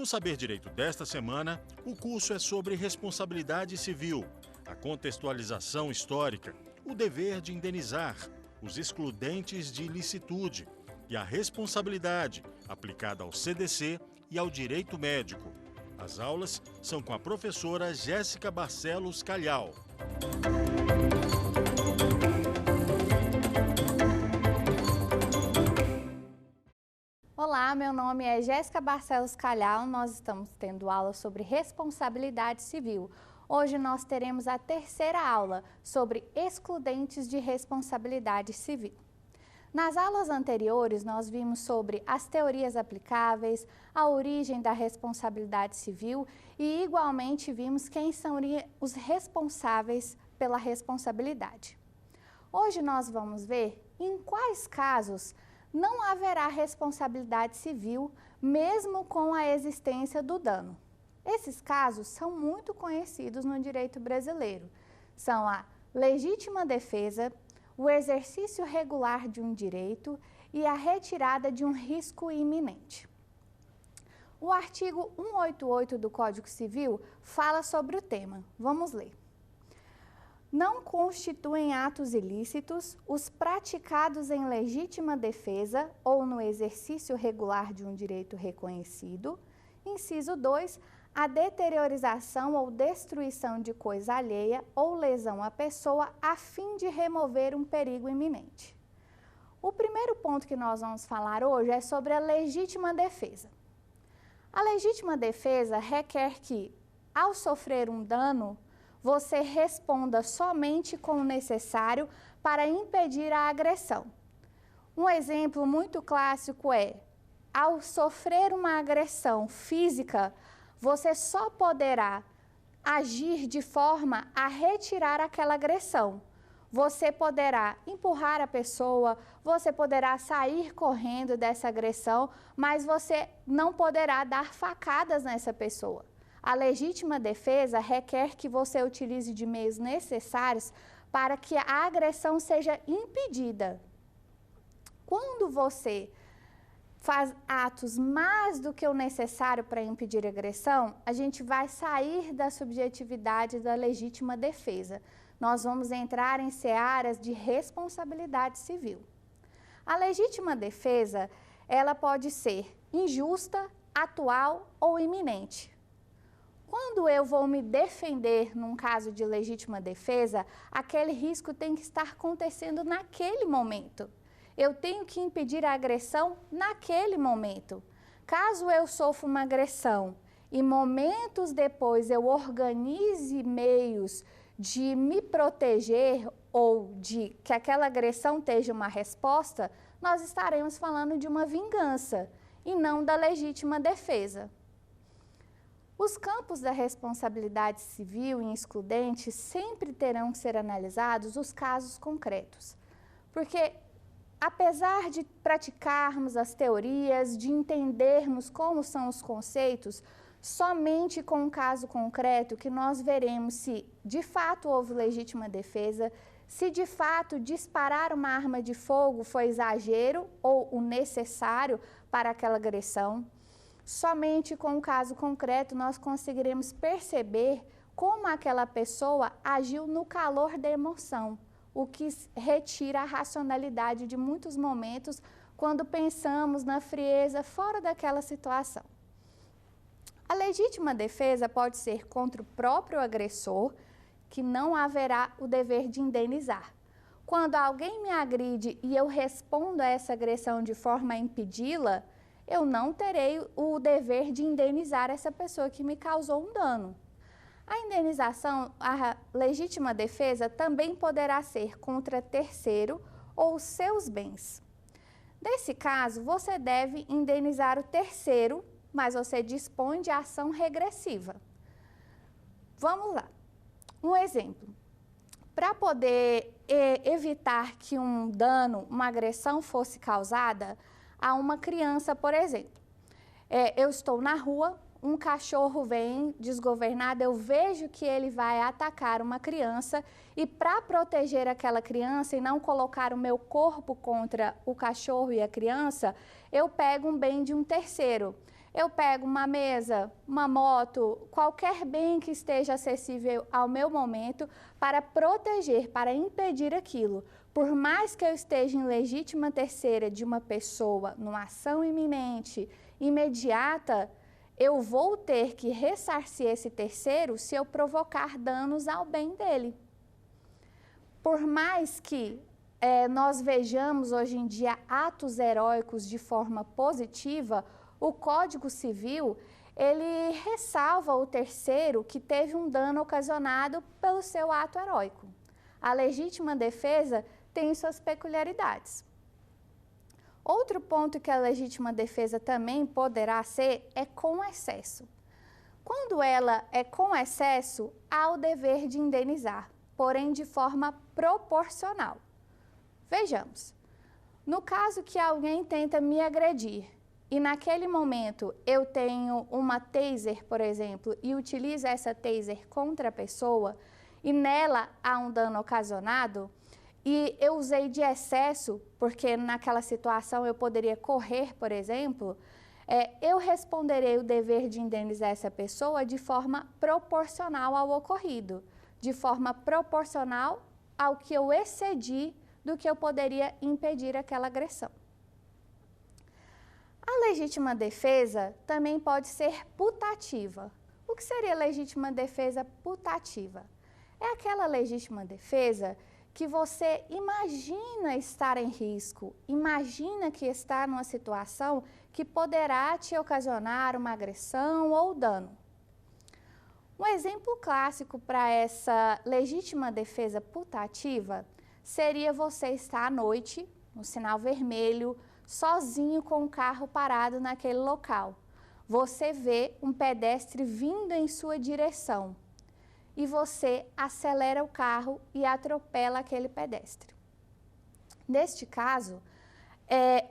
No Saber Direito desta semana, o curso é sobre responsabilidade civil, a contextualização histórica, o dever de indenizar, os excludentes de ilicitude e a responsabilidade aplicada ao CDC e ao direito médico. As aulas são com a professora Jéssica Barcelos Calhau. Olá, meu nome é Jéssica Barcelos Calhau, nós estamos tendo aula sobre responsabilidade civil. Hoje nós teremos a terceira aula sobre excludentes de responsabilidade civil. Nas aulas anteriores, nós vimos sobre as teorias aplicáveis, a origem da responsabilidade civil e, igualmente, vimos quem são os responsáveis pela responsabilidade. Hoje nós vamos ver em quais casos não haverá responsabilidade civil, mesmo com a existência do dano. Esses casos são muito conhecidos no direito brasileiro. São a legítima defesa, o exercício regular de um direito e a retirada de um risco iminente. O artigo 188 do Código Civil fala sobre o tema. Vamos ler. Não constituem atos ilícitos os praticados em legítima defesa ou no exercício regular de um direito reconhecido. Inciso 2. A deteriorização ou destruição de coisa alheia ou lesão à pessoa a fim de remover um perigo iminente. O primeiro ponto que nós vamos falar hoje é sobre a legítima defesa. A legítima defesa requer que, ao sofrer um dano, você responda somente com o necessário para impedir a agressão. Um exemplo muito clássico é, ao sofrer uma agressão física, você só poderá agir de forma a retirar aquela agressão. Você poderá empurrar a pessoa, você poderá sair correndo dessa agressão, mas você não poderá dar facadas nessa pessoa. A legítima defesa requer que você utilize de meios necessários para que a agressão seja impedida. Quando você faz atos mais do que o necessário para impedir a agressão, a gente vai sair da subjetividade da legítima defesa. Nós vamos entrar em searas de responsabilidade civil. A legítima defesa, ela pode ser injusta, atual ou iminente. Quando eu vou me defender num caso de legítima defesa, aquele risco tem que estar acontecendo naquele momento. Eu tenho que impedir a agressão naquele momento. Caso eu sofra uma agressão e momentos depois eu organize meios de me proteger ou de que aquela agressão tenha uma resposta, nós estaremos falando de uma vingança e não da legítima defesa. Os campos da responsabilidade civil em excludente sempre terão que ser analisados os casos concretos, porque apesar de praticarmos as teorias, de entendermos como são os conceitos, somente com um caso concreto que nós veremos se de fato houve legítima defesa, se de fato disparar uma arma de fogo foi exagero ou o necessário para aquela agressão. Somente com um caso concreto nós conseguiremos perceber como aquela pessoa agiu no calor da emoção, o que retira a racionalidade de muitos momentos quando pensamos na frieza fora daquela situação. A legítima defesa pode ser contra o próprio agressor, que não haverá o dever de indenizar. Quando alguém me agride e eu respondo a essa agressão de forma a impedi-la, eu não terei o dever de indenizar essa pessoa que me causou um dano. A indenização, a legítima defesa, também poderá ser contra terceiro ou seus bens. Nesse caso, você deve indenizar o terceiro, mas você dispõe de ação regressiva. Vamos lá. Um exemplo. Para poder evitar que um dano, uma agressão fosse causada a uma criança, por exemplo. Eu estou na rua, um cachorro vem desgovernado, eu vejo que ele vai atacar uma criança e para proteger aquela criança e não colocar o meu corpo contra o cachorro e a criança, eu pego um bem de um terceiro. Eu pego uma mesa, uma moto, qualquer bem que esteja acessível ao meu momento para proteger, para impedir aquilo. Por mais que eu esteja em legítima terceira de uma pessoa, numa ação iminente, imediata, eu vou ter que ressarcir esse terceiro se eu provocar danos ao bem dele. Por mais que nós vejamos hoje em dia atos heróicos de forma positiva, o Código Civil, ele ressalva o terceiro que teve um dano ocasionado pelo seu ato heróico. A legítima defesa tem suas peculiaridades. Outro ponto que a legítima defesa também poderá ser é com excesso. Quando ela é com excesso, há o dever de indenizar, porém de forma proporcional. Vejamos, no caso que alguém tenta me agredir e naquele momento eu tenho uma taser, por exemplo, e utilizo essa taser contra a pessoa e nela há um dano ocasionado e eu usei de excesso, porque naquela situação eu poderia correr, por exemplo, eu responderei o dever de indenizar essa pessoa de forma proporcional ao ocorrido, de forma proporcional ao que eu excedi do que eu poderia impedir aquela agressão. A legítima defesa também pode ser putativa. O que seria legítima defesa putativa? É aquela legítima defesa que você imagina estar em risco, imagina que está numa situação que poderá te ocasionar uma agressão ou dano. Um exemplo clássico para essa legítima defesa putativa seria você estar à noite, no sinal vermelho, sozinho com o carro parado naquele local. Você vê um pedestre vindo em sua direção e você acelera o carro e atropela aquele pedestre. Neste caso,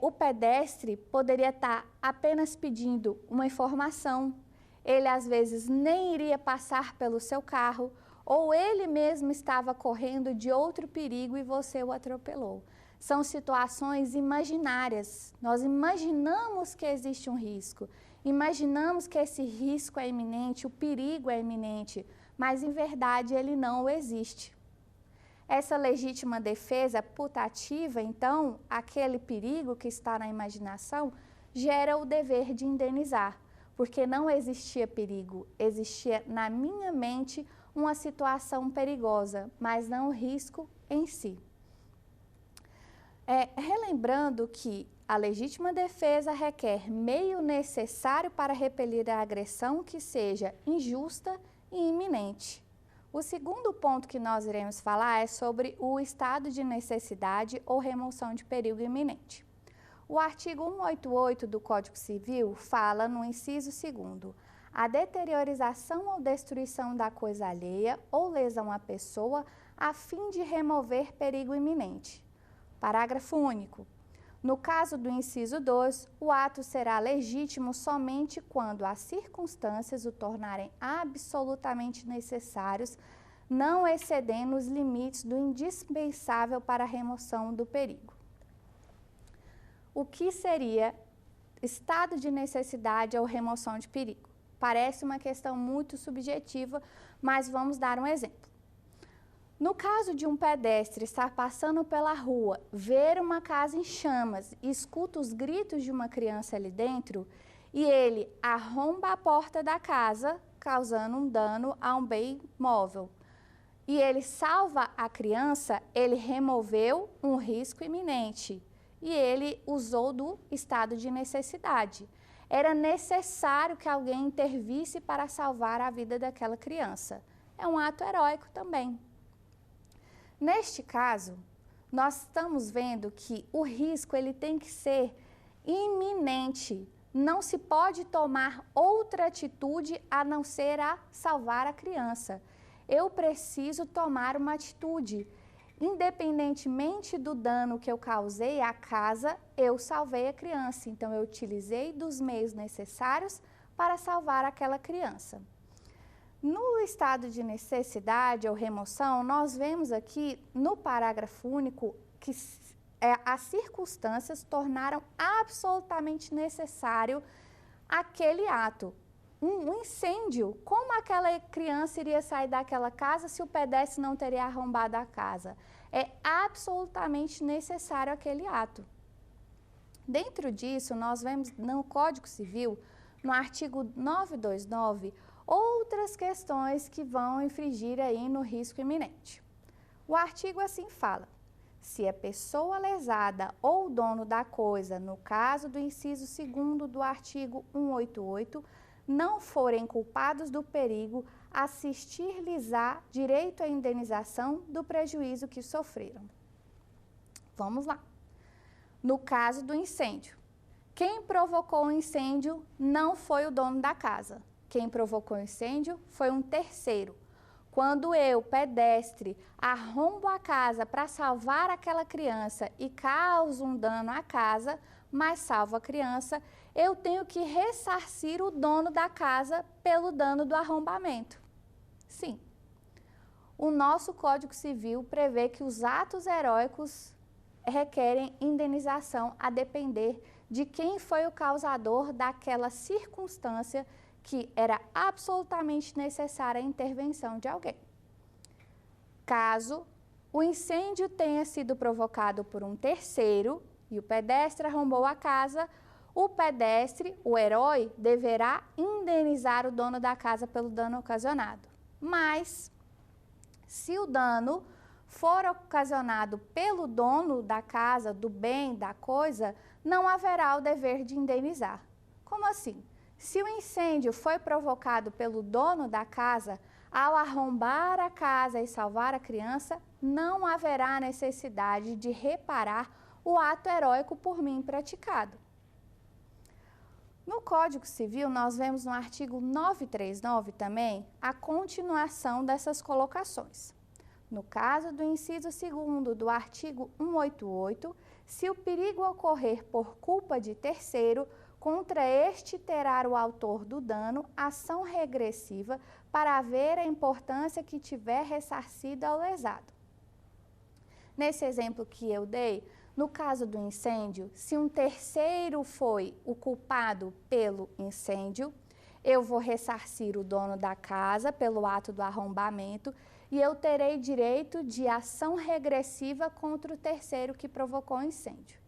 o pedestre poderia estar apenas pedindo uma informação, ele às vezes nem iria passar pelo seu carro, ou ele mesmo estava correndo de outro perigo e você o atropelou. São situações imaginárias. Nós imaginamos que existe um risco, imaginamos que esse risco é iminente, o perigo é iminente, mas em verdade ele não existe. Essa legítima defesa putativa, então, aquele perigo que está na imaginação, gera o dever de indenizar, porque não existia perigo, existia na minha mente uma situação perigosa, mas não o risco em si. Relembrando que a legítima defesa requer meio necessário para repelir a agressão que seja injusta e iminente. O segundo ponto que nós iremos falar é sobre o estado de necessidade ou remoção de perigo iminente. O artigo 188 do Código Civil fala no inciso 2º, a deteriorização ou destruição da coisa alheia ou lesão à pessoa a fim de remover perigo iminente. Parágrafo único. No caso do inciso 2, o ato será legítimo somente quando as circunstâncias o tornarem absolutamente necessários, não excedendo os limites do indispensável para a remoção do perigo. O que seria estado de necessidade ou remoção de perigo? Parece uma questão muito subjetiva, mas vamos dar um exemplo. No caso de um pedestre estar passando pela rua, ver uma casa em chamas e escuta os gritos de uma criança ali dentro e ele arromba a porta da casa, causando um dano a um bem móvel, e ele salva a criança, ele removeu um risco iminente e ele usou do estado de necessidade. Era necessário que alguém intervisse para salvar a vida daquela criança. É um ato heróico também. Neste caso, nós estamos vendo que o risco ele tem que ser iminente. Não se pode tomar outra atitude a não ser a salvar a criança. Eu preciso tomar uma atitude. Independentemente do dano que eu causei à casa, eu salvei a criança. Então, eu utilizei dos meios necessários para salvar aquela criança. No estado de necessidade ou remoção, nós vemos aqui no parágrafo único que as circunstâncias tornaram absolutamente necessário aquele ato. Um incêndio, como aquela criança iria sair daquela casa se o pedestre não teria arrombado a casa? É absolutamente necessário aquele ato. Dentro disso, nós vemos no Código Civil, no artigo 929, outras questões que vão infringir aí no risco iminente. O artigo assim fala: se a pessoa lesada ou o dono da coisa, no caso do inciso 2º do artigo 188, não forem culpados do perigo, assistir-lhes-á direito à indenização do prejuízo que sofreram. Vamos lá. No caso do incêndio, quem provocou o incêndio não foi o dono da casa. Quem provocou o incêndio foi um terceiro. Quando eu, pedestre, arrombo a casa para salvar aquela criança e causo um dano à casa, mas salvo a criança, eu tenho que ressarcir o dono da casa pelo dano do arrombamento. Sim. O nosso Código Civil prevê que os atos heróicos requerem indenização a depender de quem foi o causador daquela circunstância que era absolutamente necessária a intervenção de alguém. Caso o incêndio tenha sido provocado por um terceiro e o pedestre arrombou a casa, o pedestre, o herói, deverá indenizar o dono da casa pelo dano ocasionado. Mas, se o dano for ocasionado pelo dono da casa, do bem, da coisa, não haverá o dever de indenizar. Como assim? Se o incêndio foi provocado pelo dono da casa, ao arrombar a casa e salvar a criança, não haverá necessidade de reparar o ato heróico por mim praticado. No Código Civil, nós vemos no artigo 939 também a continuação dessas colocações. No caso do inciso 2º do artigo 188, se o perigo ocorrer por culpa de terceiro, contra este terá o autor do dano ação regressiva para ver a importância que tiver ressarcido ao lesado. Nesse exemplo que eu dei, no caso do incêndio, se um terceiro foi o culpado pelo incêndio, eu vou ressarcir o dono da casa pelo ato do arrombamento e eu terei direito de ação regressiva contra o terceiro que provocou o incêndio.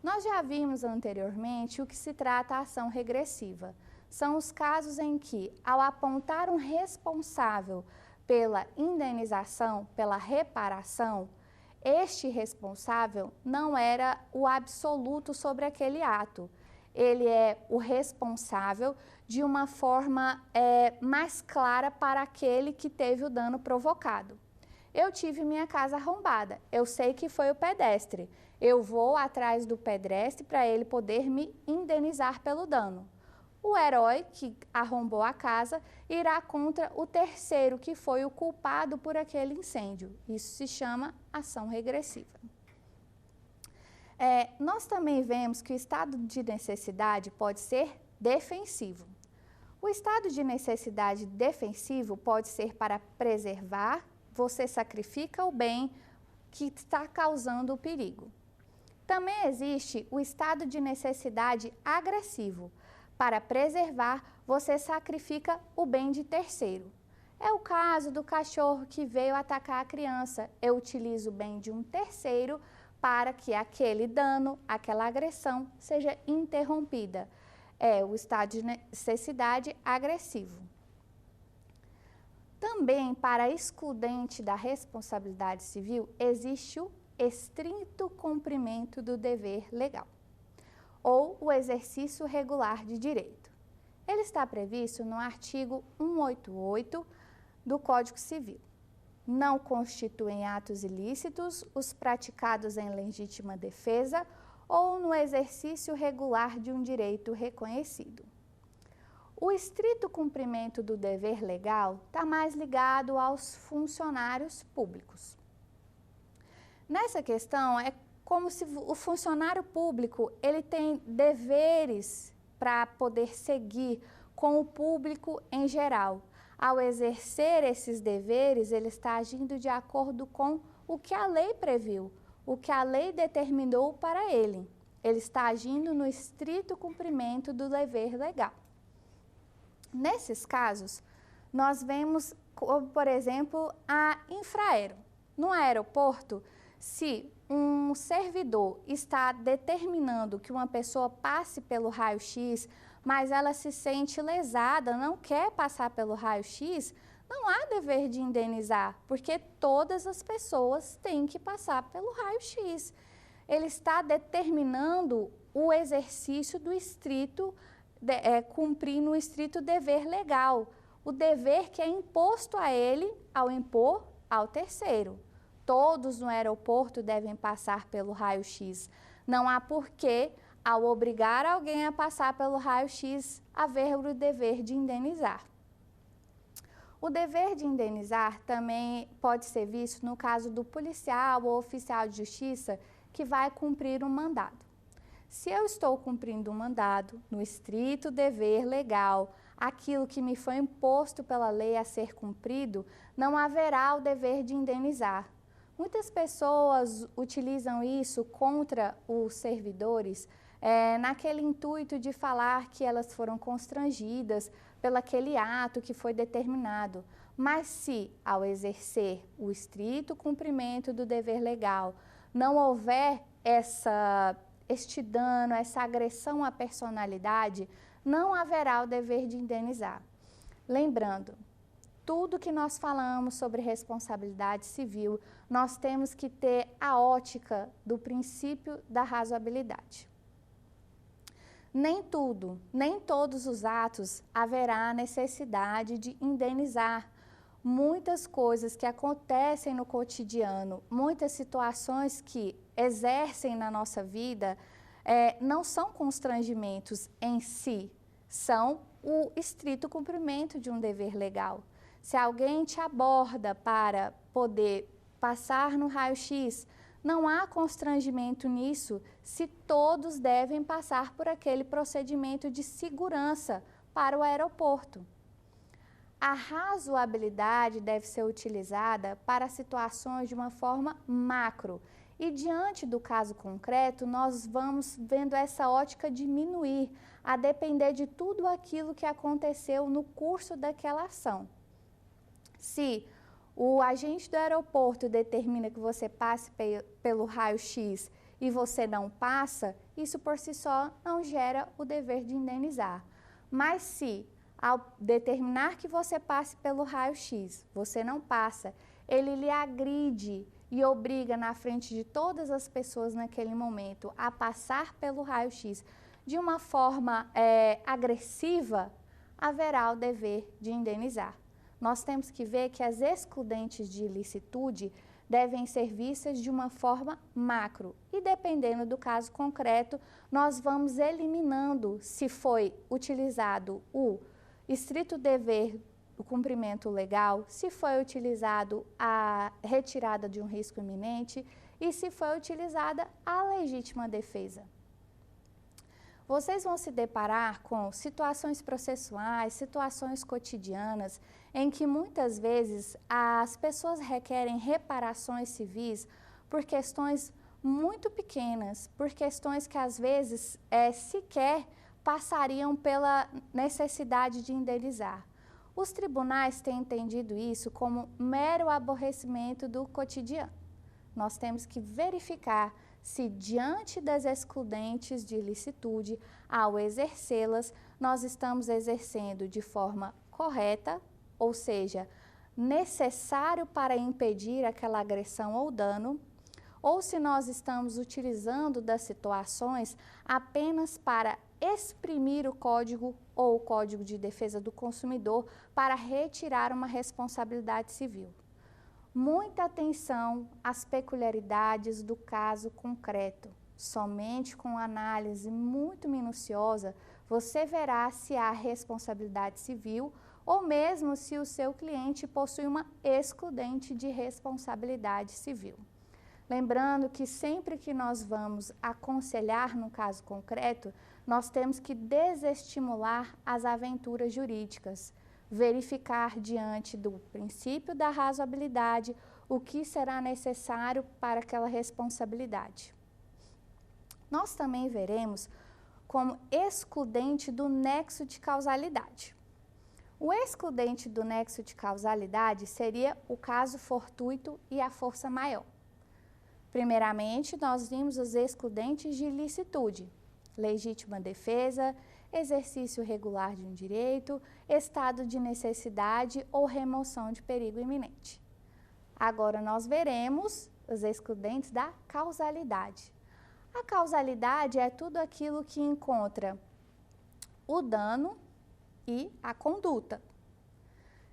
Nós já vimos anteriormente o que se trata a ação regressiva. São os casos em que, ao apontar um responsável pela indenização, pela reparação, este responsável não era o absoluto sobre aquele ato. Ele é o responsável de uma forma mais clara para aquele que teve o dano provocado. Eu tive minha casa arrombada, eu sei que foi o pedestre. Eu vou atrás do pedestre para ele poder me indenizar pelo dano. O herói que arrombou a casa irá contra o terceiro que foi o culpado por aquele incêndio. Isso se chama ação regressiva. Nós também vemos que o estado de necessidade pode ser defensivo. O estado de necessidade defensivo pode ser para preservar, você sacrifica o bem que está causando o perigo. Também existe o estado de necessidade agressivo. Para preservar, você sacrifica o bem de terceiro. É o caso do cachorro que veio atacar a criança. Eu utilizo o bem de um terceiro para que aquele dano, aquela agressão, seja interrompida. É o estado de necessidade agressivo. Também, para excludente da responsabilidade civil, existe o estrito cumprimento do dever legal, ou o exercício regular de direito. Ele está previsto no artigo 188 do Código Civil. Não constituem atos ilícitos os praticados em legítima defesa ou no exercício regular de um direito reconhecido. O estrito cumprimento do dever legal está mais ligado aos funcionários públicos. Nessa questão, é como se o funcionário público ele tem deveres para poder seguir com o público em geral. Ao exercer esses deveres, ele está agindo de acordo com o que a lei previu, o que a lei determinou para ele. ele está agindo no estrito cumprimento do dever legal. Nesses casos, nós vemos, por exemplo, a infraero. No aeroporto, se um servidor está determinando que uma pessoa passe pelo raio-x, mas ela se sente lesada, não quer passar pelo raio-x, não há dever de indenizar, porque todas as pessoas têm que passar pelo raio-x. Ele está determinando o exercício do estrito, cumprindo o estrito dever legal, o dever que é imposto a ele ao impor ao terceiro. Todos no aeroporto devem passar pelo raio-x. Não há porquê, ao obrigar alguém a passar pelo raio-x, haver o dever de indenizar. O dever de indenizar também pode ser visto no caso do policial ou oficial de justiça que vai cumprir um mandado. Se eu estou cumprindo um mandado no estrito dever legal, aquilo que me foi imposto pela lei a ser cumprido, não haverá o dever de indenizar. Muitas pessoas utilizam isso contra os servidores, naquele intuito de falar que elas foram constrangidas pelo aquele ato que foi determinado. Mas se, ao exercer o estrito cumprimento do dever legal, não houver este dano, essa agressão à personalidade, não haverá o dever de indenizar. Lembrando, tudo que nós falamos sobre responsabilidade civil, nós temos que ter a ótica do princípio da razoabilidade. Nem todos os atos haverá necessidade de indenizar. Muitas coisas que acontecem no cotidiano, muitas situações que exercem na nossa vida, não são constrangimentos em si, são o estrito cumprimento de um dever legal. Se alguém te aborda para poder passar no raio-x, não há constrangimento nisso se todos devem passar por aquele procedimento de segurança para o aeroporto. A razoabilidade deve ser utilizada para situações de uma forma macro e, diante do caso concreto, nós vamos vendo essa ótica diminuir, a depender de tudo aquilo que aconteceu no curso daquela ação. Se o agente do aeroporto determina que você passe pelo raio-x e você não passa, isso por si só não gera o dever de indenizar. Mas se, ao determinar que você passe pelo raio-x, você não passa, ele lhe agride e obriga na frente de todas as pessoas naquele momento a passar pelo raio-x de uma forma agressiva, haverá o dever de indenizar. Nós temos que ver que as excludentes de ilicitude devem ser vistas de uma forma macro e, dependendo do caso concreto, nós vamos eliminando se foi utilizado o estrito dever do cumprimento legal, se foi utilizado a retirada de um risco iminente e se foi utilizada a legítima defesa. Vocês vão se deparar com situações processuais, situações cotidianas, em que muitas vezes as pessoas requerem reparações civis por questões muito pequenas, por questões que às vezes sequer passariam pela necessidade de indenizar. Os tribunais têm entendido isso como mero aborrecimento do cotidiano. Nós temos que verificar se, diante das excludentes de ilicitude, ao exercê-las, nós estamos exercendo de forma correta, ou seja, necessário para impedir aquela agressão ou dano, ou se nós estamos utilizando das situações apenas para exprimir o Código ou o Código de Defesa do Consumidor para retirar uma responsabilidade civil. Muita atenção às peculiaridades do caso concreto. Somente com análise muito minuciosa você verá se há responsabilidade civil ou mesmo se o seu cliente possui uma excludente de responsabilidade civil. Lembrando que sempre que nós vamos aconselhar no caso concreto, nós temos que desestimular as aventuras jurídicas, verificar diante do princípio da razoabilidade o que será necessário para aquela responsabilidade. Nós também veremos como excludente do nexo de causalidade. O excludente do nexo de causalidade seria o caso fortuito e a força maior. Primeiramente, nós vimos os excludentes de ilicitude, legítima defesa, exercício regular de um direito, estado de necessidade ou remoção de perigo iminente. Agora nós veremos os excludentes da causalidade. A causalidade é tudo aquilo que encontra o dano e a conduta.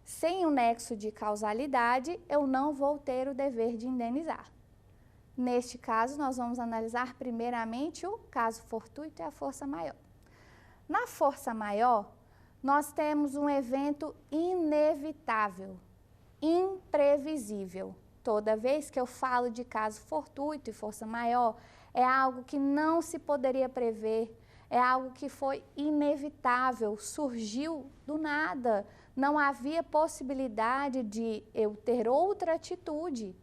Sem o nexo de causalidade, eu não vou ter o dever de indenizar. Neste caso, nós vamos analisar primeiramente o caso fortuito e a força maior. Na força maior, nós temos um evento inevitável, imprevisível. Toda vez que eu falo de caso fortuito e força maior, é algo que não se poderia prever, é algo que foi inevitável, surgiu do nada. Não havia possibilidade de eu ter outra atitude.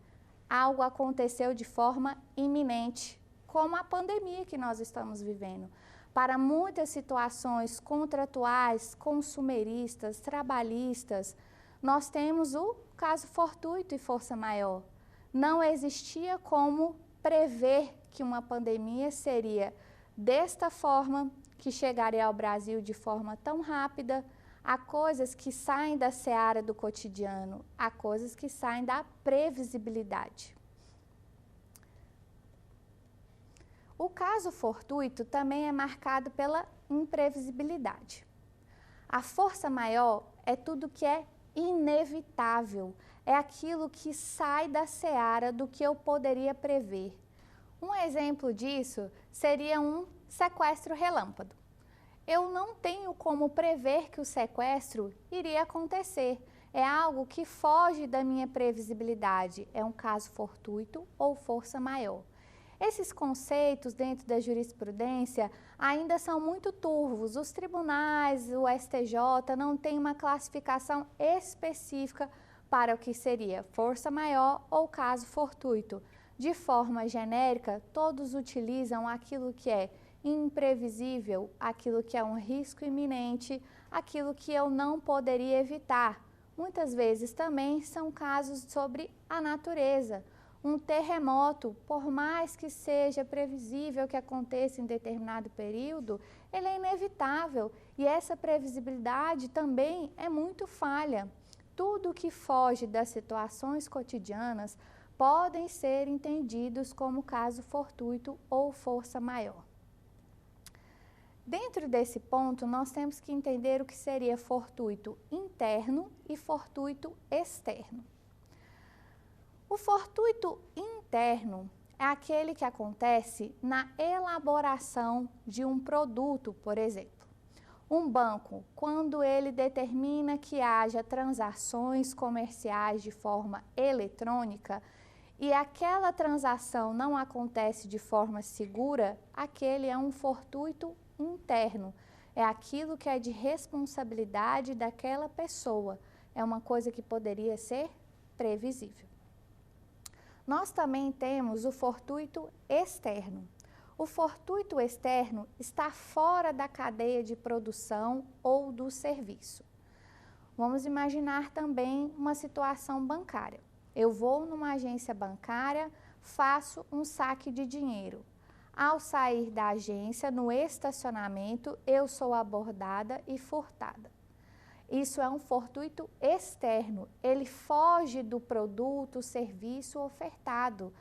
Algo aconteceu de forma iminente, como a pandemia que nós estamos vivendo. Para muitas situações contratuais, consumeristas, trabalhistas, nós temos o caso fortuito e força maior. Não existia como prever que uma pandemia seria desta forma, que chegaria ao Brasil de forma tão rápida. Há coisas que saem da seara do cotidiano, há coisas que saem da previsibilidade. O caso fortuito também é marcado pela imprevisibilidade. A força maior é tudo que é inevitável, é aquilo que sai da seara do que eu poderia prever. Um exemplo disso seria um sequestro relâmpago. Eu não tenho como prever que o sequestro iria acontecer. É algo que foge da minha previsibilidade. É um caso fortuito ou força maior. Esses conceitos dentro da jurisprudência ainda são muito turvos. Os tribunais, o STJ, não têm uma classificação específica para o que seria força maior ou caso fortuito. De forma genérica, todos utilizam aquilo que é imprevisível, aquilo que é um risco iminente, aquilo que eu não poderia evitar. Muitas vezes também são casos sobre a natureza. Um terremoto, por mais que seja previsível que aconteça em determinado período, ele é inevitável e essa previsibilidade também é muito falha. Tudo que foge das situações cotidianas podem ser entendidos como caso fortuito ou força maior. Dentro desse ponto, nós temos que entender o que seria fortuito interno e fortuito externo. O fortuito interno é aquele que acontece na elaboração de um produto, por exemplo. Um banco, quando ele determina que haja transações comerciais de forma eletrônica e aquela transação não acontece de forma segura, aquele é um fortuito interno. É aquilo que é de responsabilidade daquela pessoa. É uma coisa que poderia ser previsível. Nós também temos o fortuito externo. O fortuito externo está fora da cadeia de produção ou do serviço. Vamos imaginar também uma situação bancária. Eu vou numa agência bancária, faço um saque de dinheiro. Ao sair da agência, no estacionamento, eu sou abordada e furtada. Isso é um fortuito externo, ele foge do produto, serviço ofertado.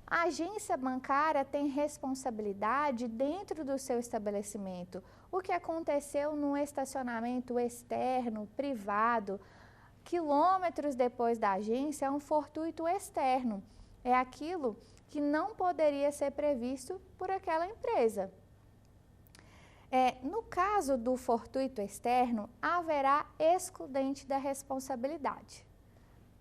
A agência bancária tem responsabilidade dentro do seu estabelecimento. O que aconteceu no estacionamento externo, privado, quilômetros depois da agência, é um fortuito externo. É aquilo que não poderia ser previsto por aquela empresa. No caso do fortuito externo, haverá excludente da responsabilidade.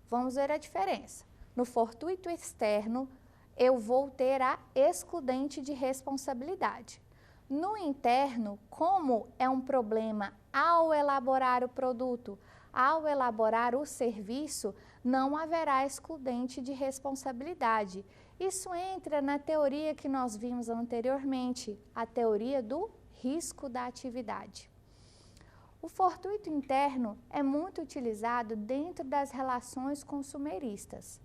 Vamos ver a diferença. No fortuito externo, eu vou ter a excludente de responsabilidade. No interno, como é um problema ao elaborar o produto, ao elaborar o serviço, não haverá excludente de responsabilidade. Isso entra na teoria que nós vimos anteriormente, a teoria do risco da atividade. O fortuito interno é muito utilizado dentro das relações consumeristas.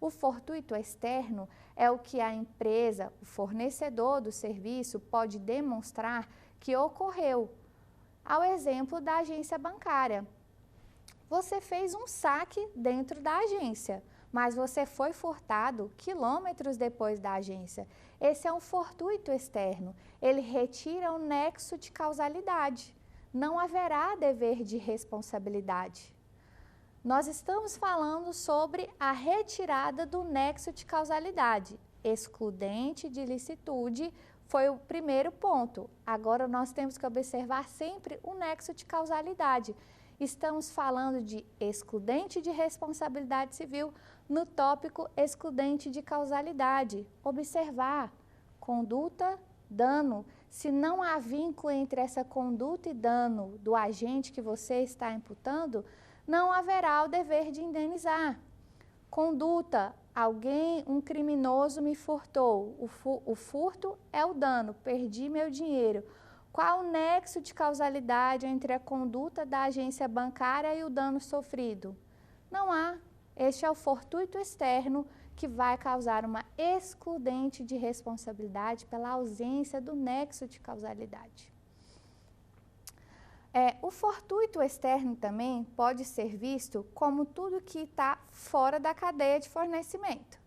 O fortuito externo é o que a empresa, o fornecedor do serviço, pode demonstrar que ocorreu. Ao exemplo da agência bancária. Você fez um saque dentro da agência, mas você foi furtado quilômetros depois da agência. Esse é um fortuito externo. Ele retira o nexo de causalidade. Não haverá dever de responsabilidade. Nós estamos falando sobre a retirada do nexo de causalidade. Excludente de licitude foi o primeiro ponto. Agora nós temos que observar sempre o nexo de causalidade. Estamos falando de excludente de responsabilidade civil no tópico excludente de causalidade. Observar conduta, dano. Se não há vínculo entre essa conduta e dano do agente que você está imputando, não haverá o dever de indenizar. Conduta, um criminoso me furtou. O furto é o dano, perdi meu dinheiro. Qual o nexo de causalidade entre a conduta da agência bancária e o dano sofrido? Não há. Este é o fortuito externo que vai causar uma excludente de responsabilidade pela ausência do nexo de causalidade. O fortuito externo também pode ser visto como tudo que está fora da cadeia de fornecimento.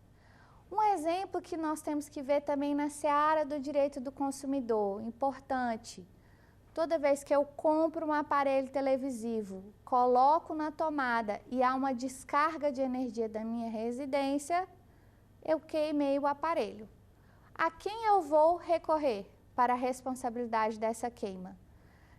Um exemplo que nós temos que ver também na seara do direito do consumidor, importante. Toda vez que eu compro um aparelho televisivo, coloco na tomada e há uma descarga de energia da minha residência, eu queimei o aparelho. A quem eu vou recorrer para a responsabilidade dessa queima?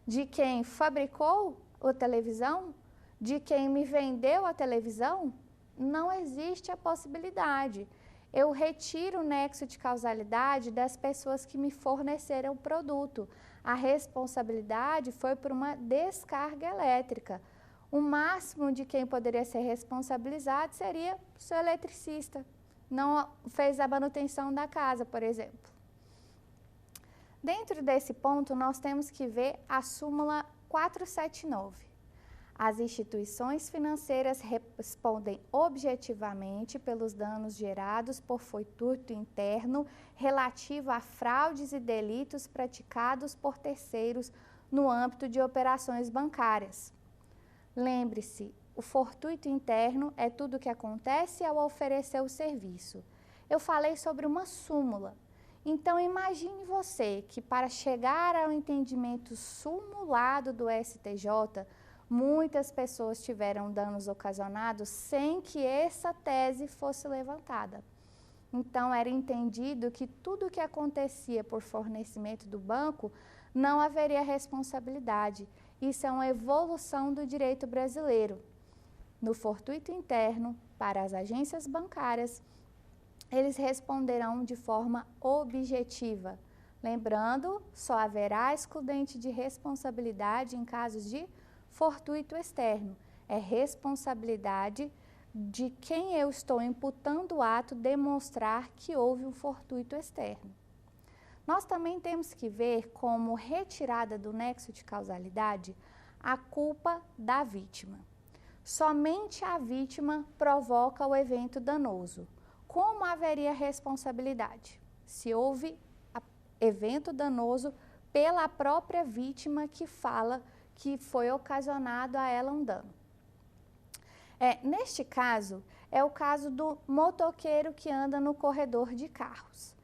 De quem fabricou a televisão? De quem me vendeu a televisão? Não existe a possibilidade. Eu retiro o nexo de causalidade das pessoas que me forneceram o produto. A responsabilidade foi por uma descarga elétrica. O máximo de quem poderia ser responsabilizado seria o seu eletricista. Não fez a manutenção da casa, por exemplo. Dentro desse ponto, nós temos que ver a súmula 479. As instituições financeiras respondem objetivamente pelos danos gerados por fortuito interno relativo a fraudes e delitos praticados por terceiros no âmbito de operações bancárias. Lembre-se, o fortuito interno é tudo o que acontece ao oferecer o serviço. Eu falei sobre uma súmula. Então, imagine você que para chegar ao entendimento sumulado do STJ, muitas pessoas tiveram danos ocasionados sem que essa tese fosse levantada. Então, era entendido que tudo o que acontecia por fornecimento do banco não haveria responsabilidade. Isso é uma evolução do direito brasileiro. No fortuito interno, para as agências bancárias, eles responderão de forma objetiva. Lembrando, só haverá excludente de responsabilidade em casos de fortuito externo. É responsabilidade de quem eu estou imputando o ato demonstrar que houve um fortuito externo. Nós também temos que ver como retirada do nexo de causalidade a culpa da vítima. Somente a vítima provoca o evento danoso. Como haveria responsabilidade? Se houve evento danoso pela própria vítima que fala que foi ocasionado a ela um dano. Neste caso, é o caso do motoqueiro que anda no corredor de carros.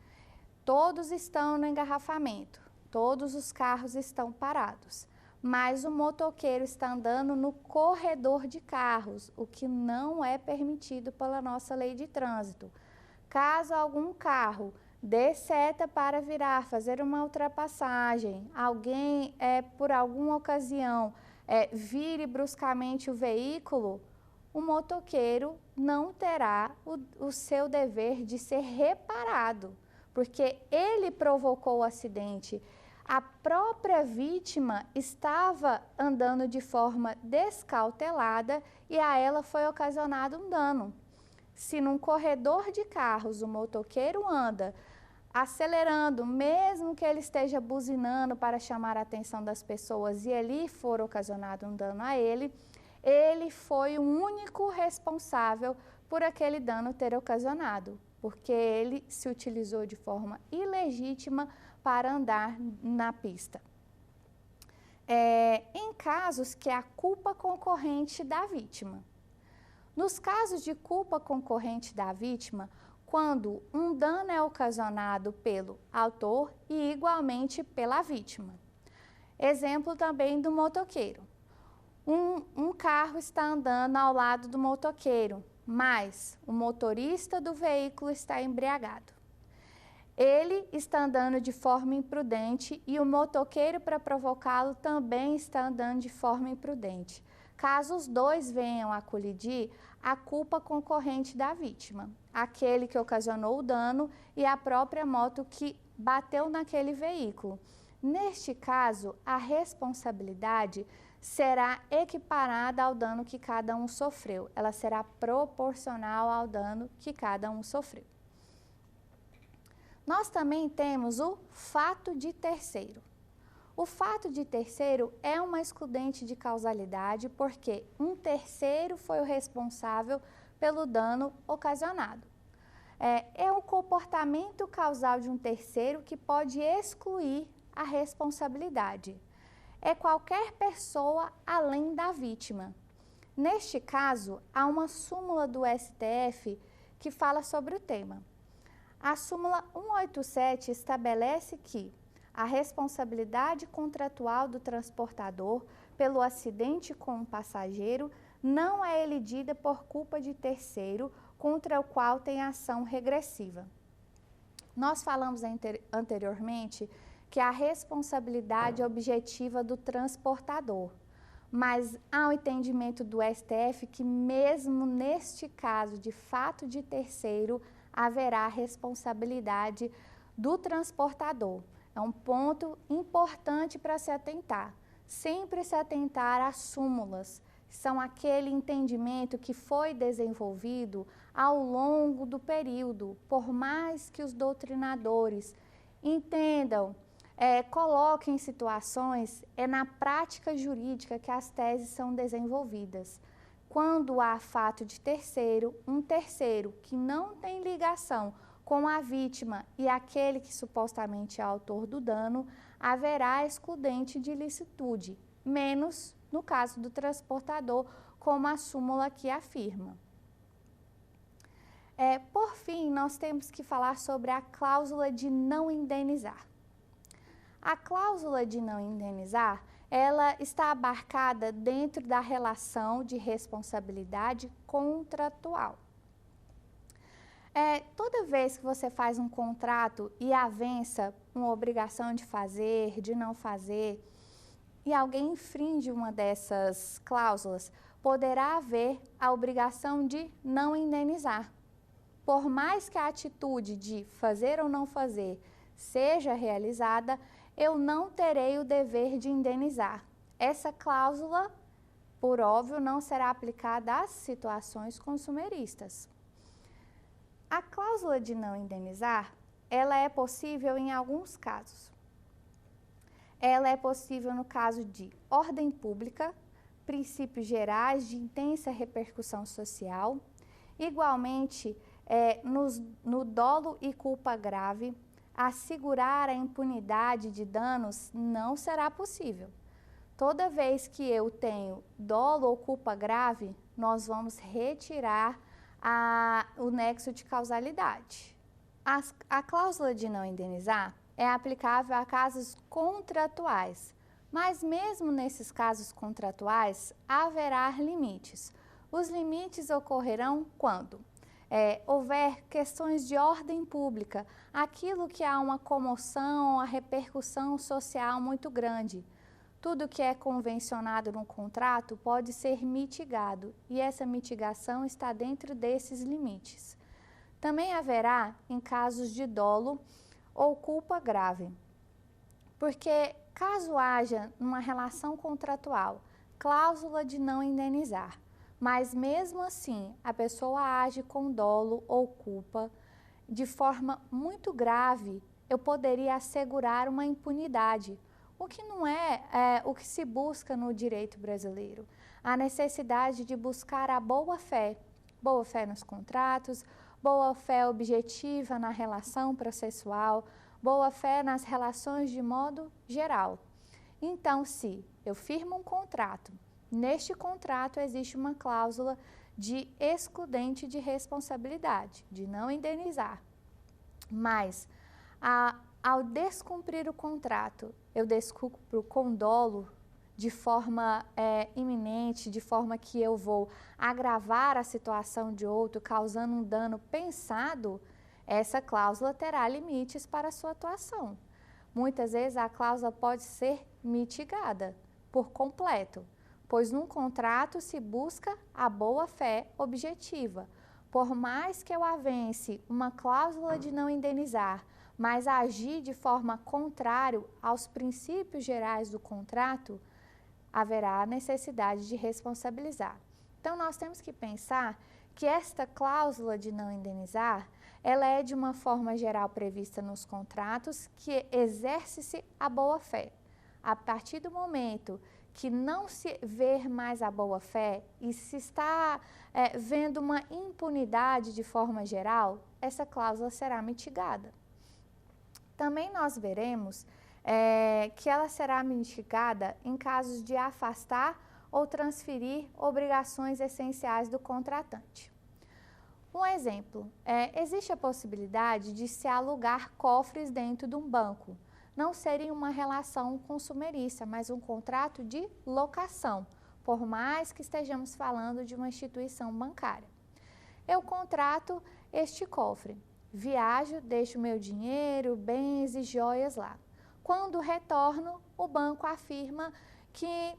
Todos estão no engarrafamento, todos os carros estão parados, mas o motoqueiro está andando no corredor de carros, o que não é permitido pela nossa lei de trânsito. Caso algum carro dê seta para virar, fazer uma ultrapassagem, alguém, por alguma ocasião, vire bruscamente o veículo, o motoqueiro não terá o seu dever de ser reparado, porque ele provocou o acidente. A própria vítima estava andando de forma descautelada e a ela foi ocasionado um dano. Se num corredor de carros o motoqueiro anda acelerando, mesmo que ele esteja buzinando para chamar a atenção das pessoas e ali for ocasionado um dano a ele, ele foi o único responsável por aquele dano ter ocasionado, porque ele se utilizou de forma ilegítima para andar na pista. Em casos que é a culpa concorrente da vítima. Nos casos de culpa concorrente da vítima, quando um dano é ocasionado pelo autor e igualmente pela vítima. Exemplo também do motoqueiro. Um carro está andando ao lado do motoqueiro, mas o motorista do veículo está embriagado. Ele está andando de forma imprudente e o motoqueiro, para provocá-lo, também está andando de forma imprudente. Caso os dois venham a colidir, a culpa concorrente da vítima, aquele que ocasionou o dano e a própria moto que bateu naquele veículo. Neste caso, a responsabilidade será equiparada ao dano que cada um sofreu. Ela será proporcional ao dano que cada um sofreu. Nós também temos o fato de terceiro. O fato de terceiro é uma excludente de causalidade porque um terceiro foi o responsável pelo dano ocasionado. É um comportamento causal de um terceiro que pode excluir a responsabilidade. É qualquer pessoa além da vítima. Neste caso, há uma súmula do STF que fala sobre o tema. A súmula 187 estabelece que a responsabilidade contratual do transportador pelo acidente com um passageiro não é eligida por culpa de terceiro contra o qual tem ação regressiva. Nós falamos anteriormente que a responsabilidade objetiva do transportador, mas há o entendimento do STF que mesmo neste caso de fato de terceiro haverá responsabilidade do transportador. É um ponto importante para se atentar. Sempre se atentar às súmulas. São aquele entendimento que foi desenvolvido ao longo do período, por mais que os doutrinadores entendam, coloquem situações, é na prática jurídica que as teses são desenvolvidas. Quando há fato de terceiro, um terceiro que não tem ligação com a vítima e aquele que supostamente é autor do dano, haverá excludente de ilicitude, menos no caso do transportador, como a súmula aqui afirma. Por fim, nós temos que falar sobre a cláusula de não indenizar. A cláusula de não indenizar, ela está abarcada dentro da relação de responsabilidade contratual. Toda vez que você faz um contrato e avença uma obrigação de fazer, de não fazer, e alguém infringe uma dessas cláusulas, poderá haver a obrigação de não indenizar. Por mais que a atitude de fazer ou não fazer seja realizada, eu não terei o dever de indenizar. Essa cláusula, por óbvio, não será aplicada às situações consumeristas. A cláusula de não indenizar, ela é possível em alguns casos. Ela é possível no caso de ordem pública, princípios gerais de intensa repercussão social, igualmente no dolo e culpa grave, assegurar a impunidade de danos não será possível. Toda vez que eu tenho dolo ou culpa grave, nós vamos retirar o nexo de causalidade. A cláusula de não indenizar é aplicável a casos contratuais, mas mesmo nesses casos contratuais haverá limites. Os limites ocorrerão quando houver questões de ordem pública, aquilo que há uma comoção, uma repercussão social muito grande. Tudo que é convencionado no contrato pode ser mitigado e essa mitigação está dentro desses limites. Também haverá em casos de dolo ou culpa grave, porque caso haja uma relação contratual, cláusula de não indenizar, mas mesmo assim a pessoa age com dolo ou culpa, de forma muito grave, eu poderia assegurar uma impunidade, o que não é o que se busca no direito brasileiro. A necessidade de buscar a boa-fé nos contratos, boa-fé objetiva na relação processual, boa-fé nas relações de modo geral. Então, se eu firmo um contrato, neste contrato existe uma cláusula de excludente de responsabilidade, de não indenizar. Mas, ao descumprir o contrato, eu descumpro com dolo, de forma iminente, de forma que eu vou agravar a situação de outro, causando um dano pensado, essa cláusula terá limites para a sua atuação. Muitas vezes a cláusula pode ser mitigada por completo, pois num contrato se busca a boa-fé objetiva. Por mais que eu avance uma cláusula de não indenizar, mas agir de forma contrária aos princípios gerais do contrato, haverá necessidade de responsabilizar. Então, nós temos que pensar que esta cláusula de não indenizar, ela é de uma forma geral prevista nos contratos que exerce-se a boa-fé. A partir do momento que não se vê mais a boa-fé e se está vendo uma impunidade de forma geral, essa cláusula será mitigada. Também nós veremos que ela será mitigada em casos de afastar ou transferir obrigações essenciais do contratante. Um exemplo, existe a possibilidade de se alugar cofres dentro de um banco. Não seria uma relação consumerista, mas um contrato de locação, por mais que estejamos falando de uma instituição bancária. Eu contrato este cofre, viajo, deixo meu dinheiro, bens e joias lá. Quando retorno, o banco afirma que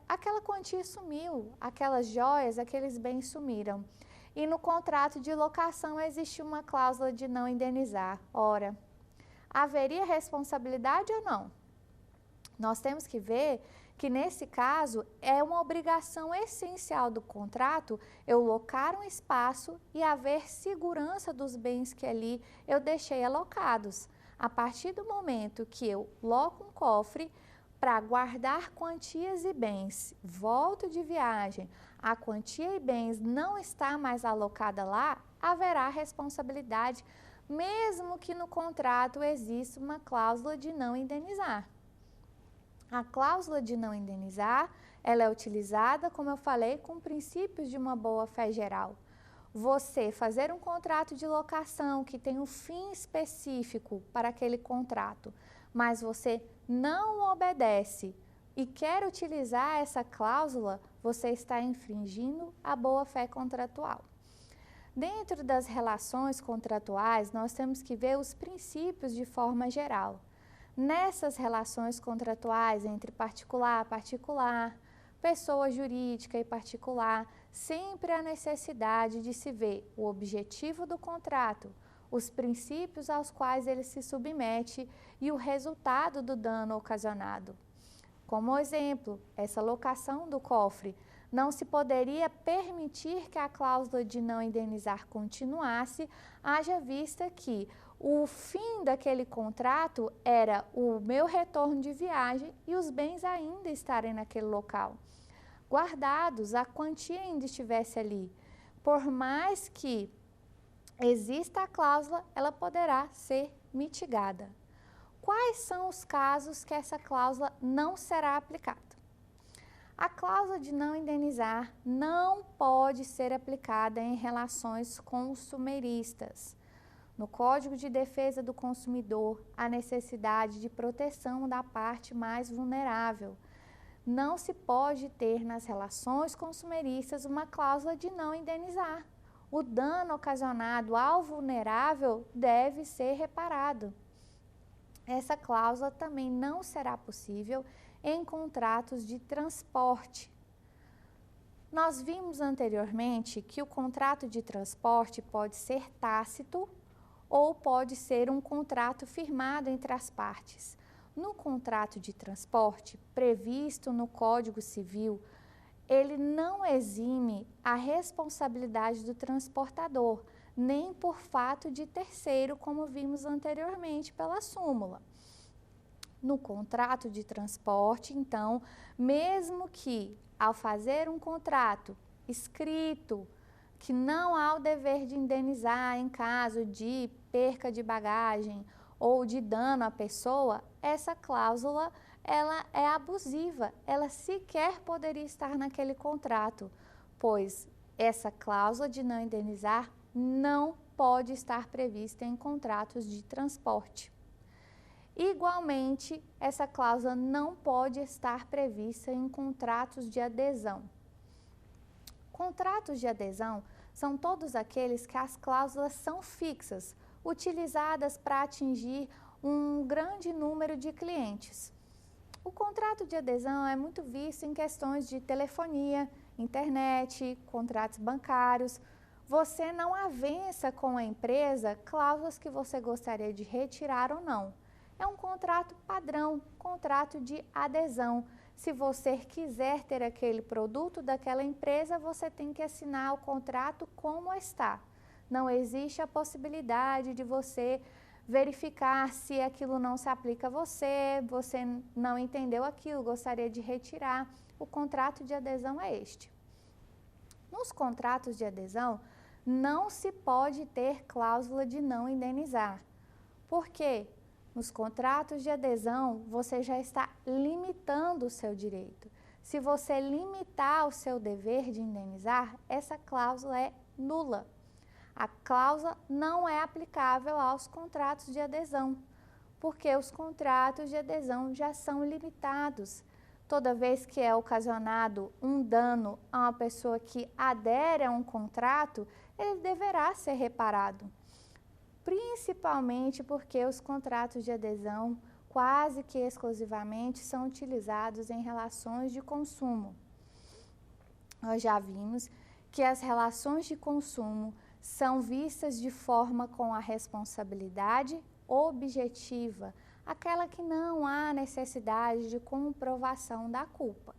aquela quantia sumiu, aquelas joias, aqueles bens sumiram. E no contrato de locação existe uma cláusula de não indenizar. Ora, haveria responsabilidade ou não? Nós temos que ver que nesse caso é uma obrigação essencial do contrato eu locar um espaço e haver segurança dos bens que ali eu deixei alocados. A partir do momento que eu loco um cofre para guardar quantias e bens, volto de viagem, a quantia e bens não está mais alocada lá, haverá responsabilidade, mesmo que no contrato exista uma cláusula de não indenizar. A cláusula de não indenizar, ela é utilizada, como eu falei, com princípios de uma boa-fé geral. Você fazer um contrato de locação que tem um fim específico para aquele contrato, mas você não obedece e quer utilizar essa cláusula, você está infringindo a boa-fé contratual. Dentro das relações contratuais, nós temos que ver os princípios de forma geral. Nessas relações contratuais entre particular a particular, pessoa jurídica e particular, sempre há necessidade de se ver o objetivo do contrato, os princípios aos quais ele se submete e o resultado do dano ocasionado. Como exemplo, essa locação do cofre, não se poderia permitir que a cláusula de não indenizar continuasse, haja vista que o fim daquele contrato era o meu retorno de viagem e os bens ainda estarem naquele local. Guardados, a quantia ainda estivesse ali. Por mais que exista a cláusula, ela poderá ser mitigada. Quais são os casos que essa cláusula não será aplicada? A cláusula de não indenizar não pode ser aplicada em relações consumeristas. No Código de Defesa do Consumidor, há necessidade de proteção da parte mais vulnerável. Não se pode ter nas relações consumeristas uma cláusula de não indenizar. O dano ocasionado ao vulnerável deve ser reparado. Essa cláusula também não será possível em contratos de transporte. Nós vimos anteriormente que o contrato de transporte pode ser tácito ou pode ser um contrato firmado entre as partes. No contrato de transporte, previsto no Código Civil, ele não exime a responsabilidade do transportador, nem por fato de terceiro, como vimos anteriormente pela súmula. No contrato de transporte, então, mesmo que ao fazer um contrato escrito, que não há o dever de indenizar em caso de perca de bagagem ou de dano à pessoa, essa cláusula ela é abusiva, ela sequer poderia estar naquele contrato, pois essa cláusula de não indenizar não pode estar prevista em contratos de transporte. Igualmente, essa cláusula não pode estar prevista em contratos de adesão. Contratos de adesão são todos aqueles que as cláusulas são fixas, utilizadas para atingir um grande número de clientes. O contrato de adesão é muito visto em questões de telefonia, internet, contratos bancários. Você não avança com a empresa cláusulas que você gostaria de retirar ou não. É um contrato padrão, contrato de adesão. Se você quiser ter aquele produto daquela empresa, você tem que assinar o contrato como está. Não existe a possibilidade de você verificar se aquilo não se aplica a você não entendeu aquilo, gostaria de retirar. O contrato de adesão é este. Nos contratos de adesão, não se pode ter cláusula de não indenizar. Por quê? Nos contratos de adesão, você já está limitando o seu direito. Se você limitar o seu dever de indenizar, essa cláusula é nula. A cláusula não é aplicável aos contratos de adesão, porque os contratos de adesão já são limitados. Toda vez que é ocasionado um dano a uma pessoa que adere a um contrato, ele deverá ser reparado. Principalmente porque os contratos de adesão quase que exclusivamente são utilizados em relações de consumo. Nós já vimos que as relações de consumo são vistas de forma com a responsabilidade objetiva, aquela que não há necessidade de comprovação da culpa.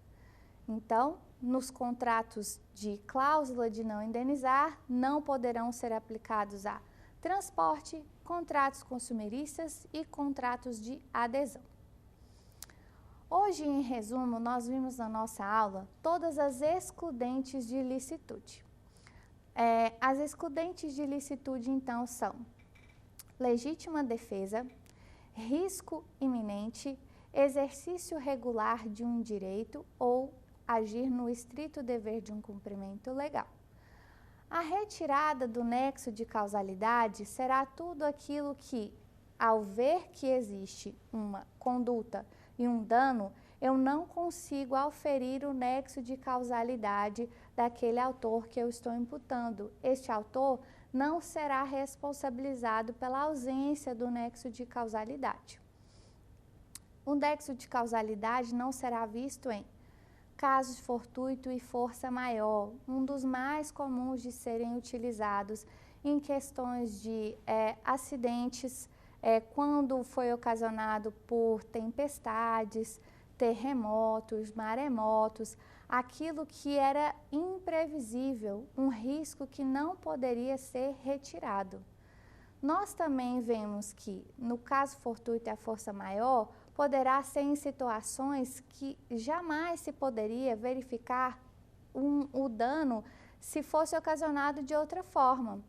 Então, nos contratos de cláusula de não indenizar, não poderão ser aplicados a transporte, contratos consumeristas e contratos de adesão. Hoje, em resumo, nós vimos na nossa aula todas as excludentes de licitude. As excludentes de licitude, então, são legítima defesa, risco iminente, exercício regular de um direito ou agir no estrito dever de um cumprimento legal. A retirada do nexo de causalidade será tudo aquilo que, ao ver que existe uma conduta e um dano, eu não consigo auferir o nexo de causalidade daquele autor que eu estou imputando. Este autor não será responsabilizado pela ausência do nexo de causalidade. O nexo de causalidade não será visto em caso fortuito e força maior, um dos mais comuns de serem utilizados em questões de acidentes, quando foi ocasionado por tempestades, terremotos, maremotos, aquilo que era imprevisível, um risco que não poderia ser retirado. Nós também vemos que, no caso fortuito e a força maior, poderá ser em situações que jamais se poderia verificar o dano se fosse ocasionado de outra forma.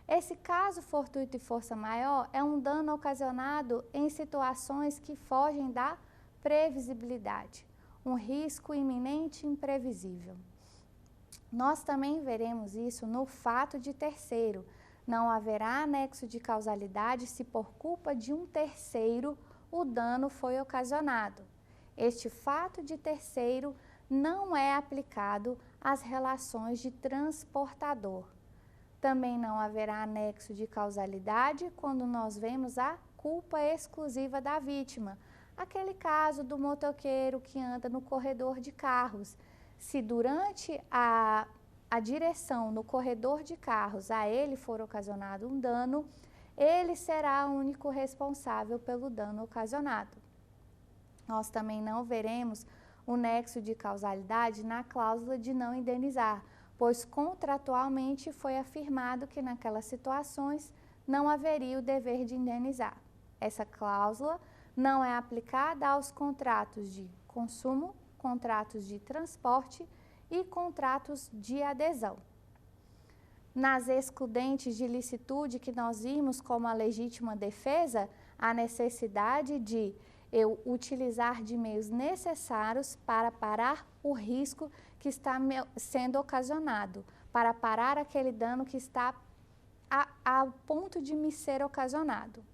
Esse caso fortuito e força maior é um dano ocasionado em situações que fogem da previsibilidade, um risco iminente e imprevisível. Nós também veremos isso no fato de terceiro. Não haverá anexo de causalidade se por culpa de um terceiro o dano foi ocasionado. Este fato de terceiro não é aplicado às relações de transportador. Também não haverá anexo de causalidade quando nós vemos a culpa exclusiva da vítima. Aquele caso do motoqueiro que anda no corredor de carros. Se durante a direção no corredor de carros a ele for ocasionado um dano, ele será o único responsável pelo dano ocasionado. Nós também não veremos o nexo de causalidade na cláusula de não indenizar, pois contratualmente foi afirmado que naquelas situações não haveria o dever de indenizar. Essa cláusula não é aplicada aos contratos de consumo, contratos de transporte e contratos de adesão. Nas excludentes de licitude que nós vimos como a legítima defesa, a necessidade de eu utilizar de meios necessários para parar o risco que está sendo ocasionado, para parar aquele dano que está ao ponto de me ser ocasionado.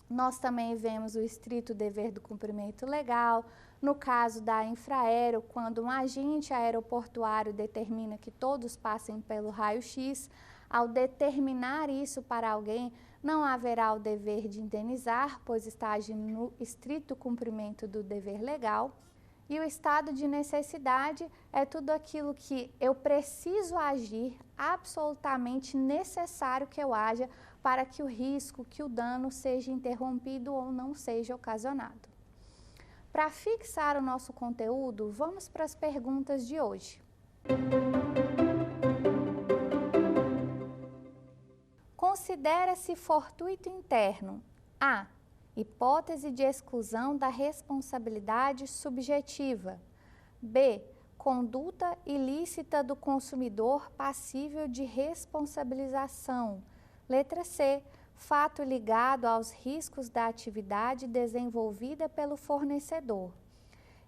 Nós também vemos o estrito dever do cumprimento legal, no caso da infraero, quando um agente aeroportuário determina que todos passem pelo raio-x, ao determinar isso para alguém, não haverá o dever de indenizar, pois está agindo no estrito cumprimento do dever legal. E o estado de necessidade é tudo aquilo que eu preciso agir, absolutamente necessário que eu haja para que o risco, que o dano seja interrompido ou não seja ocasionado. Para fixar o nosso conteúdo, vamos para as perguntas de hoje. Considera-se fortuito interno a hipótese de exclusão da responsabilidade subjetiva. B. Conduta ilícita do consumidor passível de responsabilização. Letra C. Fato ligado aos riscos da atividade desenvolvida pelo fornecedor.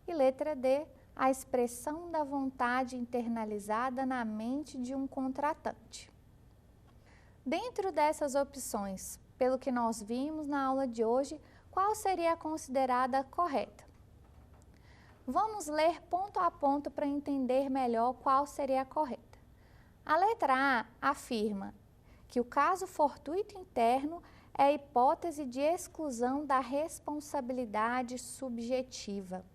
E letra D. A expressão da vontade internalizada na mente de um contratante. Dentro dessas opções, pelo que nós vimos na aula de hoje, qual seria a considerada correta? Vamos ler ponto a ponto para entender melhor qual seria a correta. A letra A afirma que o caso fortuito interno é a hipótese de exclusão da responsabilidade subjetiva.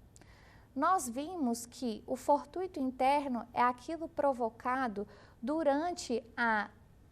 Nós vimos que o fortuito interno é aquilo provocado durante a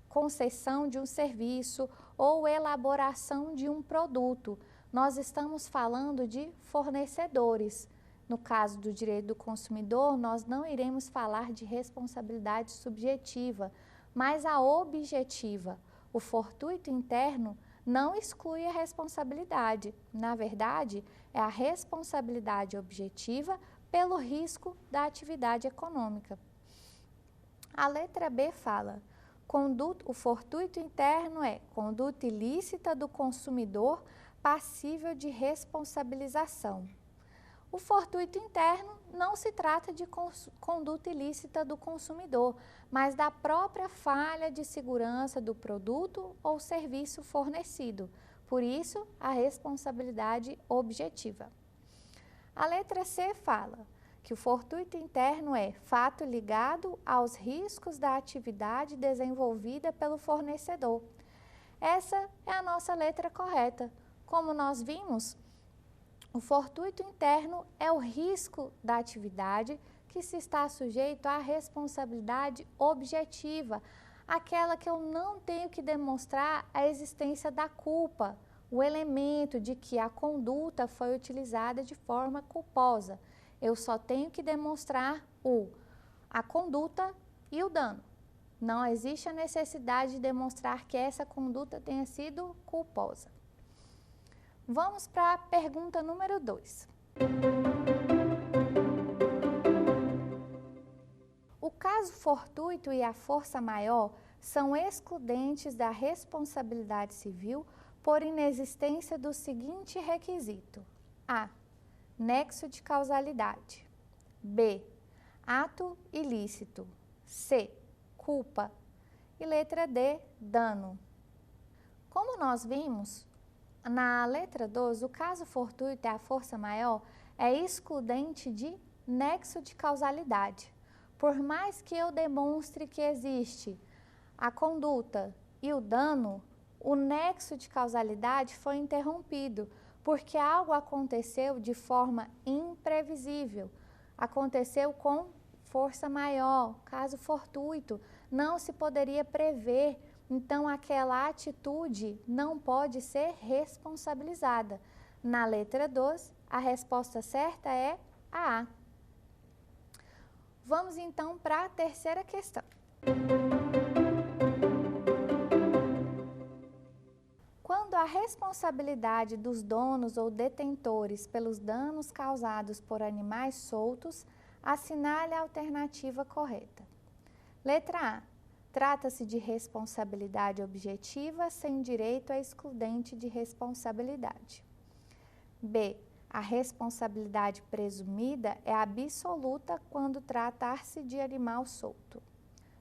concessão de um serviço ou elaboração de um produto. Nós estamos falando de fornecedores. No caso do direito do consumidor, nós não iremos falar de responsabilidade subjetiva, mas a objetiva. O fortuito interno não exclui a responsabilidade. Na verdade, é a responsabilidade objetiva pelo risco da atividade econômica. A letra B fala: o fortuito interno é conduta ilícita do consumidor passível de responsabilização. O fortuito interno não se trata de conduta ilícita do consumidor, mas da própria falha de segurança do produto ou serviço fornecido. Por isso, a responsabilidade objetiva. A letra C fala que o fortuito interno é fato ligado aos riscos da atividade desenvolvida pelo fornecedor. Essa é a nossa letra correta. Como nós vimos, o fortuito interno é o risco da atividade que se está sujeito à responsabilidade objetiva, aquela que eu não tenho que demonstrar a existência da culpa, o elemento de que a conduta foi utilizada de forma culposa. Eu só tenho que demonstrar a conduta e o dano. Não existe a necessidade de demonstrar que essa conduta tenha sido culposa. Vamos para a pergunta número 2. O caso fortuito e a força maior são excludentes da responsabilidade civil por inexistência do seguinte requisito: A. Nexo de causalidade. B. Ato ilícito. C. Culpa. E letra D. Dano. Como nós vimos, na letra 2, o caso fortuito e a força maior é excludente de nexo de causalidade. Por mais que eu demonstre que existe a conduta e o dano, o nexo de causalidade foi interrompido, porque algo aconteceu de forma imprevisível. Aconteceu com força maior, caso fortuito, não se poderia prever, então aquela atitude não pode ser responsabilizada. Na letra 2, a resposta certa é a A. Vamos então para a terceira questão. Quando a responsabilidade dos donos ou detentores pelos danos causados por animais soltos, assinale a alternativa correta. Letra A. Trata-se de responsabilidade objetiva sem direito a excludente de responsabilidade. B. A responsabilidade presumida é absoluta quando tratar-se de animal solto.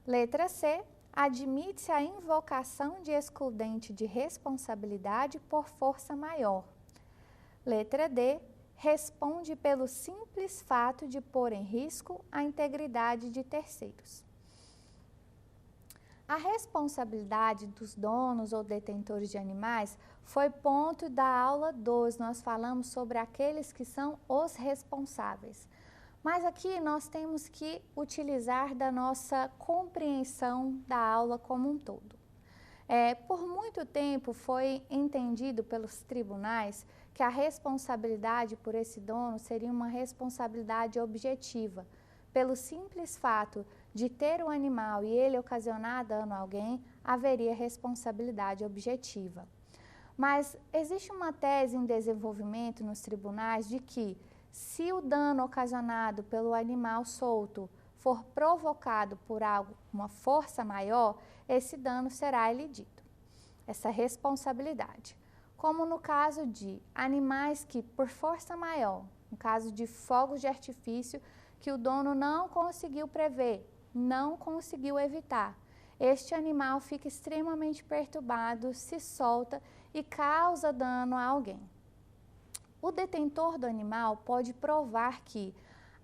Letra C. Admite-se a invocação de excludente de responsabilidade por força maior. Letra D. Responde pelo simples fato de pôr em risco a integridade de terceiros. A responsabilidade dos donos ou detentores de animais foi ponto da aula 2. Nós falamos sobre aqueles que são os responsáveis. Mas aqui nós temos que utilizar da nossa compreensão da aula como um todo. Por muito tempo foi entendido pelos tribunais que a responsabilidade por esse dono seria uma responsabilidade objetiva, pelo simples fato de ter o animal e ele ocasionar dano a alguém, haveria responsabilidade objetiva. Mas existe uma tese em desenvolvimento nos tribunais de que, se o dano ocasionado pelo animal solto for provocado por uma força maior, esse dano será elidido, essa responsabilidade. Como no caso de animais que, por força maior, no caso de fogos de artifício, que o dono não conseguiu prever, não conseguiu evitar. Este animal fica extremamente perturbado, se solta e causa dano a alguém. O detentor do animal pode provar que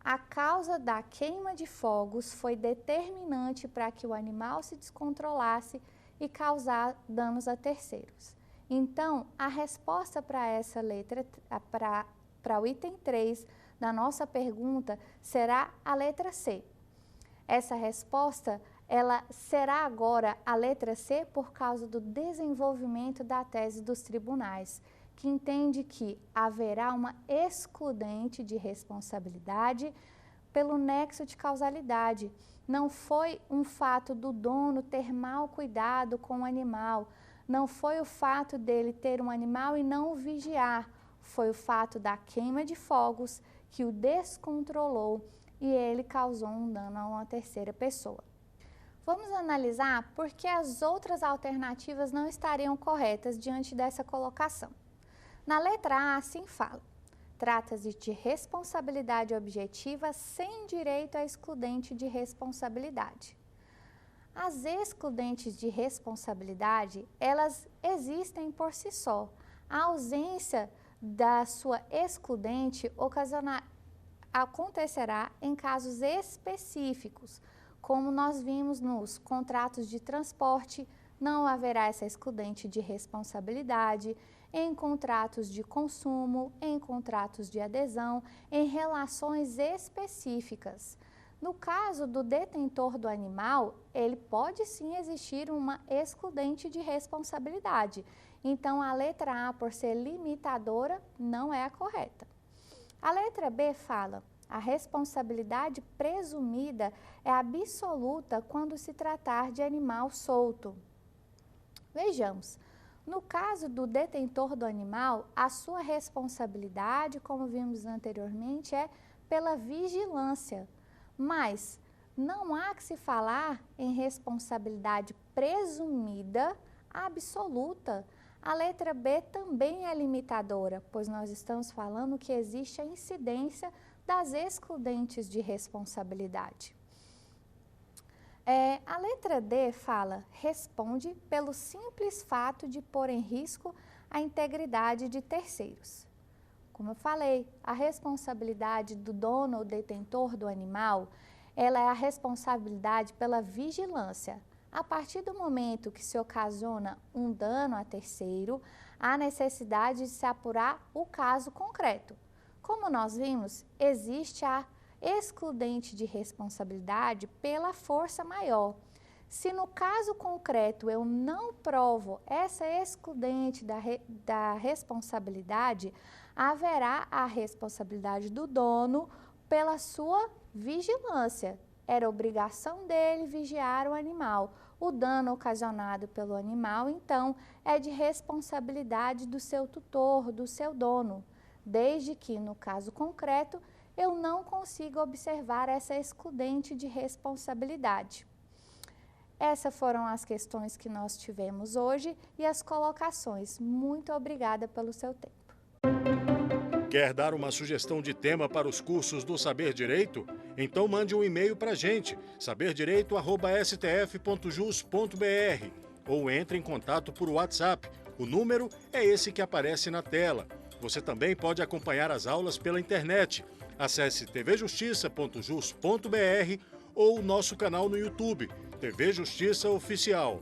a causa da queima de fogos foi determinante para que o animal se descontrolasse e causar danos a terceiros. Então, a resposta para essa letra, para o item 3 da nossa pergunta, será a letra C. Essa resposta, ela será agora a letra C por causa do desenvolvimento da tese dos tribunais, que entende que haverá uma excludente de responsabilidade pelo nexo de causalidade. Não foi um fato do dono ter mau cuidado com o animal, não foi o fato dele ter um animal e não o vigiar, foi o fato da queima de fogos que o descontrolou e ele causou um dano a uma terceira pessoa. Vamos analisar por que as outras alternativas não estariam corretas diante dessa colocação. Na letra A, assim fala: trata-se de responsabilidade objetiva sem direito a excludente de responsabilidade. As excludentes de responsabilidade, elas existem por si só. A ausência da sua excludente acontecerá em casos específicos, como nós vimos nos contratos de transporte, não haverá essa excludente de responsabilidade, em contratos de consumo, em contratos de adesão, em relações específicas. No caso do detentor do animal, ele pode sim existir uma excludente de responsabilidade. Então, a letra A, por ser limitadora, não é a correta. A letra B fala: a responsabilidade presumida é absoluta quando se tratar de animal solto. Vejamos, no caso do detentor do animal, a sua responsabilidade, como vimos anteriormente, é pela vigilância. Mas não há que se falar em responsabilidade presumida absoluta. A letra B também é limitadora, pois nós estamos falando que existe a incidência das excludentes de responsabilidade. A letra D fala: responde pelo simples fato de pôr em risco a integridade de terceiros. Como eu falei, a responsabilidade do dono ou detentor do animal, ela é a responsabilidade pela vigilância. A partir do momento que se ocasiona um dano a terceiro, há necessidade de se apurar o caso concreto. Como nós vimos, existe a excludente de responsabilidade pela força maior. Se no caso concreto eu não provo essa excludente da responsabilidade, haverá a responsabilidade do dono pela sua vigilância. Era obrigação dele vigiar o animal. O dano ocasionado pelo animal, então, é de responsabilidade do seu tutor, do seu dono, desde que, no caso concreto, eu não consiga observar essa excludente de responsabilidade. Essas foram as questões que nós tivemos hoje e as colocações. Muito obrigada pelo seu tempo. Quer dar uma sugestão de tema para os cursos do Saber Direito? Então mande um e-mail para a gente, saberdireito@stf.jus.br, ou entre em contato por WhatsApp. O número é esse que aparece na tela. Você também pode acompanhar as aulas pela internet. Acesse tvjustiça.jus.br ou nosso canal no YouTube, TV Justiça Oficial.